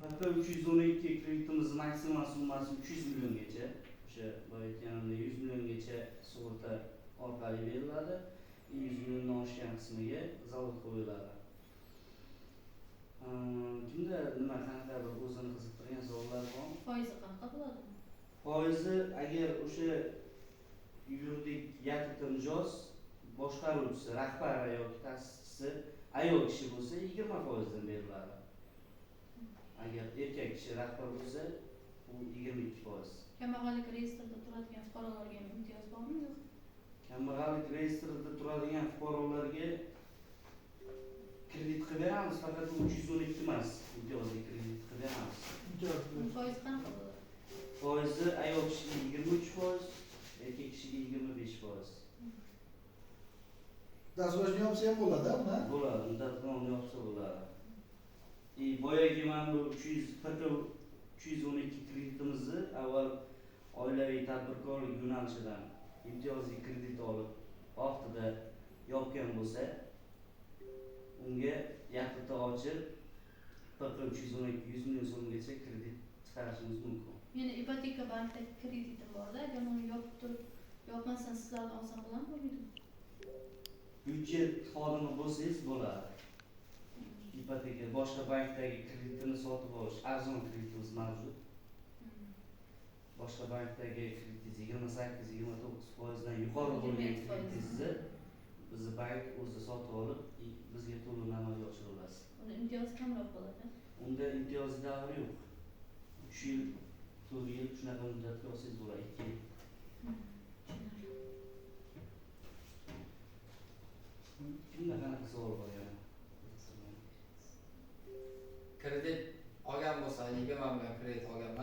PP 312 kreditimiz maksimal summasi 300 milliongacha. O'sha boya aytganimdek 100 milliongacha sug'urta orqali beriladi. 100 milliondan oshgan qismiga zalog qo'yiladi. Kimda nima qanaqa bir o'zini qiziqtirgan savollar bormi? Foizi qanaqa bo'ladi? Foizi agar o'sha yuridik yatiti mijoz boshqaruvchisi, rahbari yoki ta'sischisi ayol kishi bo'lsa 20% dan beriladi. Agar erkak kishi rahbar bo'lsa u 22%. Kambag'allik reyestrida turadigan fuqarolarga ham imtiyoz bormi yo'q? Kambag'allik reyestrida turadigan fuqarolarga kredit qilib beramiz, faqat 312 emas, imtiyozli kredit qilib beramiz. Foizi qanaqa bo'ladi? Foizi ayol kishiga 23%, erkak kishiga 25%. Dazlojni yopsa ham bo'ladi, uni? Bo'ladi, muddatnomani yopsa bo'ladi. Boyagi mana bu 312 kreditimizni avval oilaviy tadbirkorlik yo'nalishidan imtiyozli kredit olib, vaqtida yopgan bo'lsa, unga yaqinda ochib, PP 312 100 million so'mgacha kredit chiqarishimiz mumkin. Meni ipoteka bankdagi kreditim borda, agar uni yopib turib, yopmasdan sizlardan olsam bo'ladimi? Byudjet xodimi bo'lsangiz bo'ladi. Ipoteka boshqa bankdagi kreditini sotib olish, arzon kreditimiz mavjud. Boshqa bankdagi kreditingiz 28-29% dan yuqori bo'lgan kreditingizni bizni bank o'zi sotib olib, bizga to'lovni amalga oshira olasiz. Unda imtiyoz kamroq bo'ladi. Unda imtiyozli davri yo'q. 3 yil, 4 yil shunaqa muddatga olsangiz bo'ladi, 2 yil. Kimda qanaqa savol bor yana? Kredit olgan bo'lsa, 20 million kredit olganman.